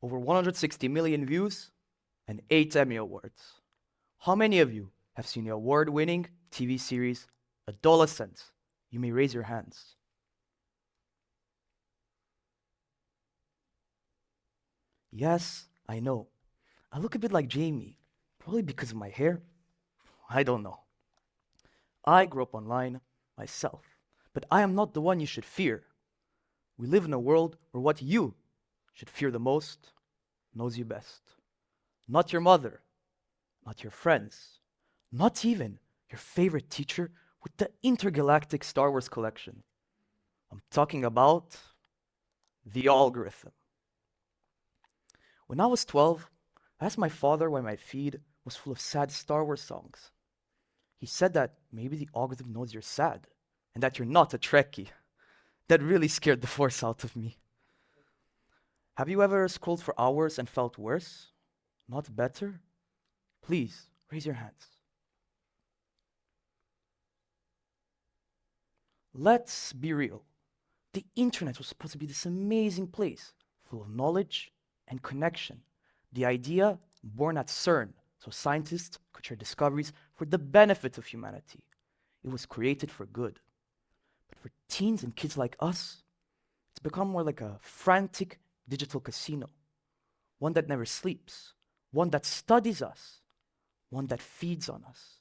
over 160 million views, and 8 Emmy Awards. How many of you have seen the award-winning TV series Adole-Sense? You may raise your hands. Yes, I know. I look a bit like Jamie, probably because of my hair. I don't know. I grew up online myself, but I am not the one you should fear. We live in a world where what you should fear the most knows you best. Not your mother, not your friends, not even your favorite teacher with the intergalactic Star Wars collection. I'm talking about the algorithm. When I was 12, I asked my father why my feed was full of sad Star Wars songs. He said that maybe the algorithm knows you're sad and that you're not a Trekkie. That really scared the force out of me. Have you ever scrolled for hours and felt worse? Not better? Please, raise your hands. Let's be real. The internet was supposed to be this amazing place, full of knowledge and connection. The idea born at CERN, so scientists could share discoveries for the benefit of humanity. It was created for good. But for teens and kids like us, it's become more like a frantic digital casino. One that never sleeps, one that studies us, one that feeds on us.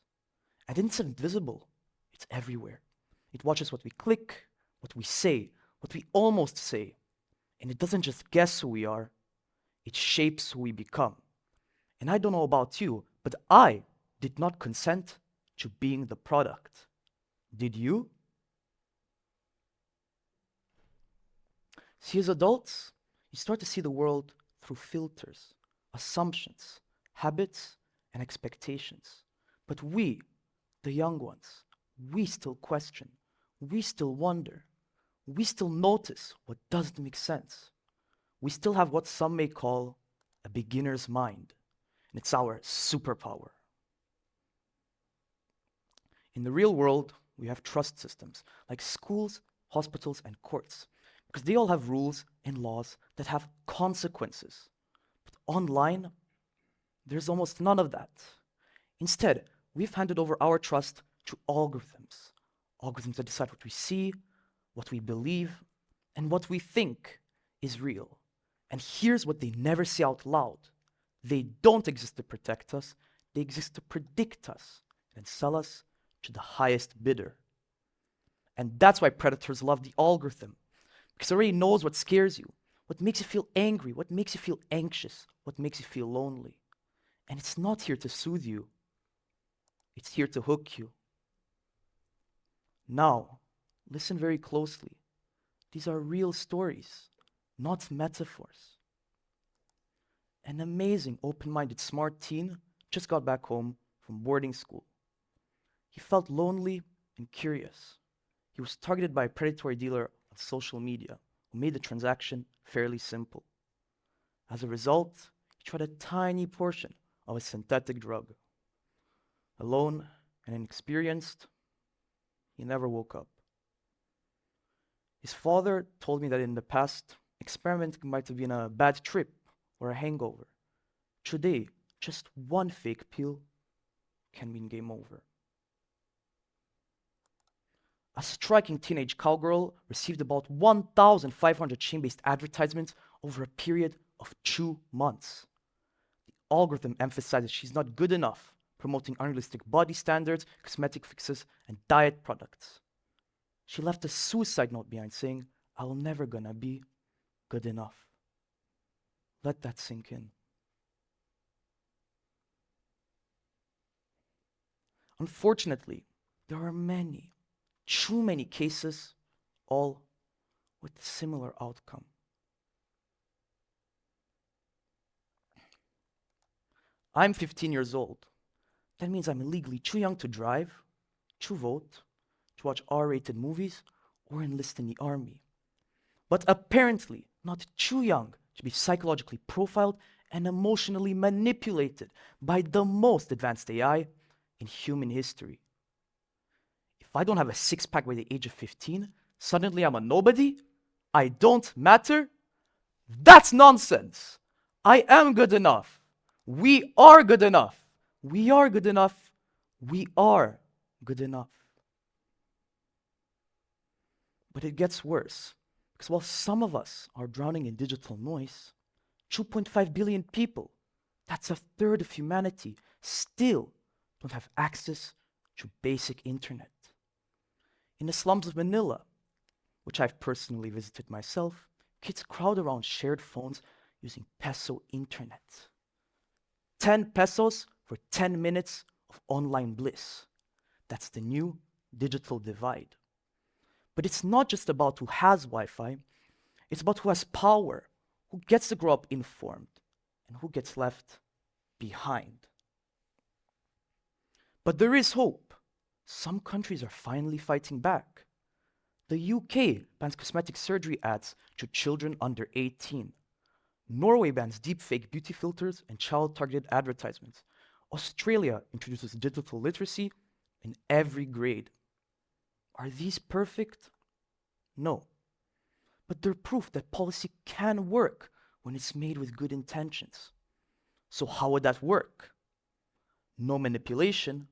And it's invisible, it's everywhere. It watches what we click, what we say, what we almost say. And it doesn't just guess who we are, it shapes who we become. And I don't know about you, but I did not consent to being the product. Did you? See, as adults, you start to see the world through filters, assumptions, habits, and expectations. But we, the young ones, we still question, we still wonder, we still notice what doesn't make sense. We still have what some may call a beginner's mind, and it's our superpower. In the real world, we have trust systems like schools, hospitals, and courts, because they all have rules and laws that have consequences. But online, there's almost none of that. Instead, we've handed over our trust to algorithms. Algorithms that decide what we see, what we believe, and what we think is real. And here's what they never say out loud. They don't exist to protect us, they exist to predict us and sell us to the highest bidder. And that's why predators love the algorithm, because it already knows what scares you, what makes you feel angry, what makes you feel anxious, what makes you feel lonely. And it's not here to soothe you, it's here to hook you. Now, listen very closely. These are real stories, not metaphors. An amazing, open-minded, smart teen just got back home from boarding school. He felt lonely and curious. He was targeted by a predatory dealer on social media who made the transaction fairly simple. As a result, he tried a tiny portion of a synthetic drug. Alone and inexperienced, he never woke up. His father told me that in the past, experimenting might have been a bad trip or a hangover. Today, just one fake pill can mean game over. A striking teenage cowgirl received about 1,500 shame-based advertisements over a period of 2 months. The algorithm emphasizes she's not good enough, promoting unrealistic body standards, cosmetic fixes, and diet products. She left a suicide note behind saying, "I'm never gonna be good enough." Let that sink in. Unfortunately, there are many, too many cases, all with a similar outcome. I'm 15 years old. That means I'm legally too young to drive, to vote, to watch R-rated movies, or enlist in the army. But apparently not too young to be psychologically profiled and emotionally manipulated by the most advanced AI in human history. If I don't have a six-pack by the age of 15, suddenly I'm a nobody? I don't matter? That's nonsense! I am good enough. We are good enough. We are good enough. We are good enough. But it gets worse, because while some of us are drowning in digital noise, 2.5 billion people, that's a third of humanity, still don't have access to basic internet. In the slums of Manila, which I've personally visited myself, kids crowd around shared phones using peso internet. 10 pesos for 10 minutes of online bliss. That's the new digital divide. But it's not just about who has Wi-Fi, it's about who has power, who gets to grow up informed, and who gets left behind. But there is hope. Some countries are finally fighting back. The UK bans cosmetic surgery ads to children under 18. Norway bans deepfake beauty filters and child-targeted advertisements. Australia introduces digital literacy in every grade. Are these perfect? No. But they're proof that policy can work when it's made with good intentions. So how would that work? No manipulation,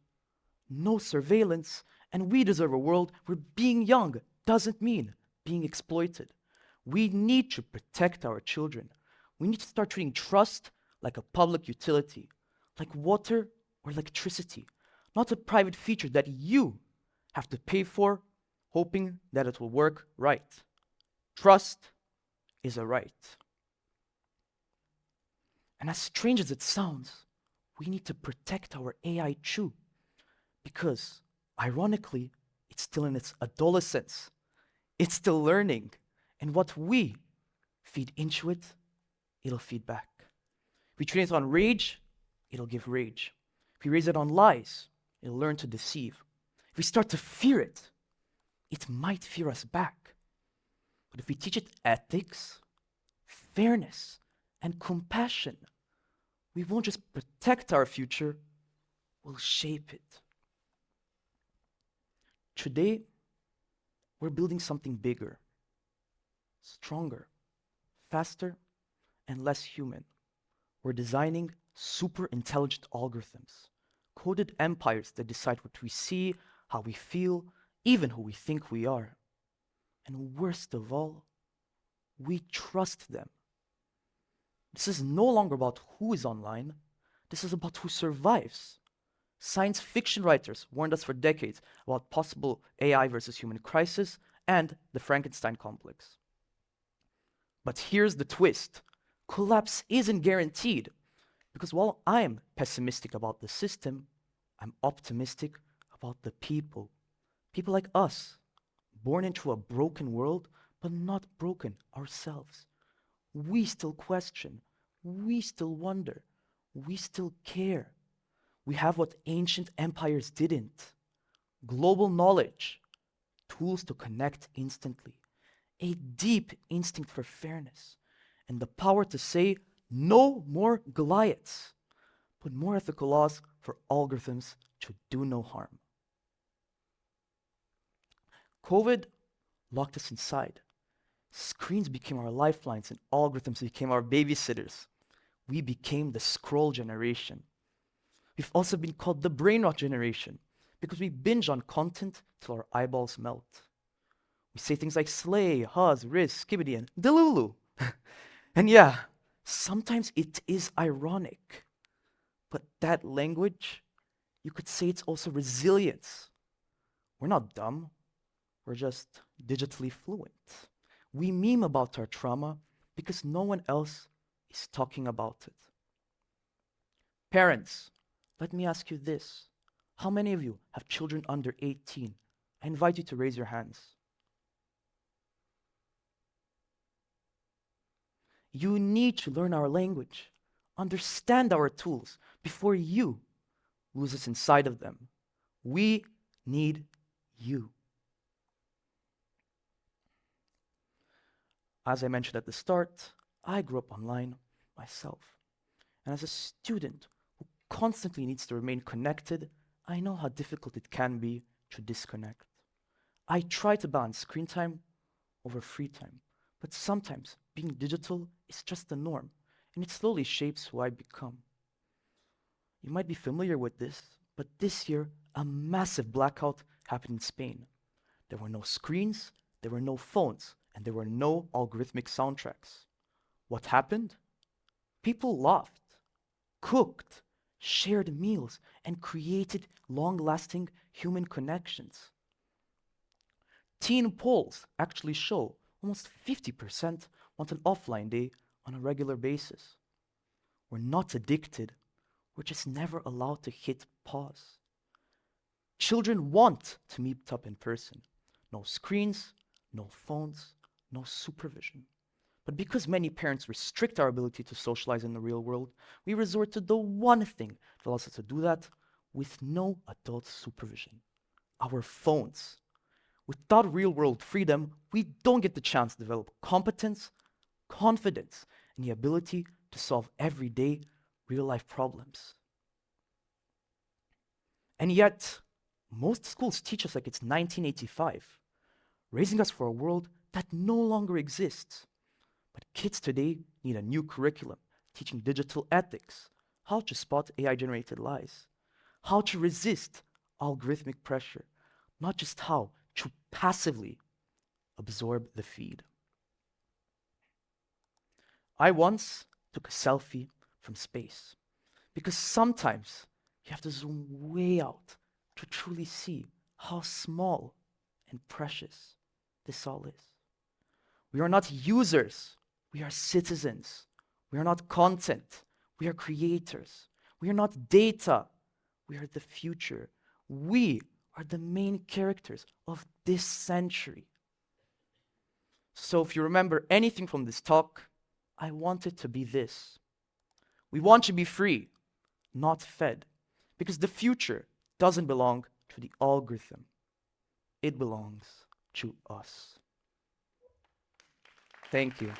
no surveillance, and we deserve a world where being young doesn't mean being exploited. We need to protect our children. We need to start treating trust like a public utility, like water or electricity, not a private feature that you have to pay for, hoping that it will work right. Trust is a right. And as strange as it sounds, we need to protect our AI too, because ironically, it's still in its adolescence. It's still learning, and what we feed into it, it'll feed back. If we train it on rage, it'll give rage. If we raise it on lies, it'll learn to deceive. If we start to fear it, it might fear us back. But if we teach it ethics, fairness, and compassion, we won't just protect our future, we'll shape it. Today, we're building something bigger, stronger, faster, and less human. We're designing super intelligent algorithms, coded empires that decide what we see, how we feel, even who we think we are. And worst of all, we trust them. This is no longer about who is online, this is about who survives. Science fiction writers warned us for decades about possible AI versus human crisis and the Frankenstein complex. But here's the twist. Collapse isn't guaranteed, because while I'm pessimistic about the system, I'm optimistic about the people. People like us, born into a broken world, but not broken ourselves. We still question, we still wonder, we still care. We have what ancient empires didn't: global knowledge, tools to connect instantly, a deep instinct for fairness, and the power to say no more Goliaths, but more ethical laws for algorithms to do no harm. COVID locked us inside. Screens became our lifelines and algorithms became our babysitters. We became the scroll generation. We've also been called the brain rot generation because we binge on content till our eyeballs melt. We say things like slay, huzz, riz, skibbity, and delulu. And yeah, sometimes it is ironic, but that language, you could say it's also resilience. We're not dumb, we're just digitally fluent. We meme about our trauma because no one else is talking about it. Parents, let me ask you this. How many of you have children under 18? I invite you to raise your hands. You need to learn our language, understand our tools before you lose us inside of them. We need you. As I mentioned at the start, I grew up online myself. And as a student who constantly needs to remain connected, I know how difficult it can be to disconnect. I try to balance screen time over free time, but sometimes being digital is just the norm, and it slowly shapes who I become. You might be familiar with this, but this year, a massive blackout happened in Spain. There were no screens, there were no phones, and there were no algorithmic soundtracks. What happened? People laughed, cooked, shared meals, and created long-lasting human connections. Teen polls actually show almost 50% want an offline day on a regular basis. We're not addicted, we're just never allowed to hit pause. Children want to meet up in person. No screens, no phones, no supervision. But because many parents restrict our ability to socialize in the real world, we resort to the one thing that allows us to do that with no adult supervision: our phones. Without real world freedom, we don't get the chance to develop competence, confidence, and the ability to solve everyday real life problems. And yet, most schools teach us like it's 1985, raising us for a world that no longer exists. But kids today need a new curriculum teaching digital ethics, how to spot AI-generated lies, how to resist algorithmic pressure, not just how to passively absorb the feed. I once took a selfie from space because sometimes you have to zoom way out to truly see how small and precious this all is. We are not users, we are citizens. We are not content, we are creators. We are not data, we are the future. We are the main characters of this century. So if you remember anything from this talk, I want it to be this. We want to be free, not fed, because the future doesn't belong to the algorithm. It belongs to us. Thank you.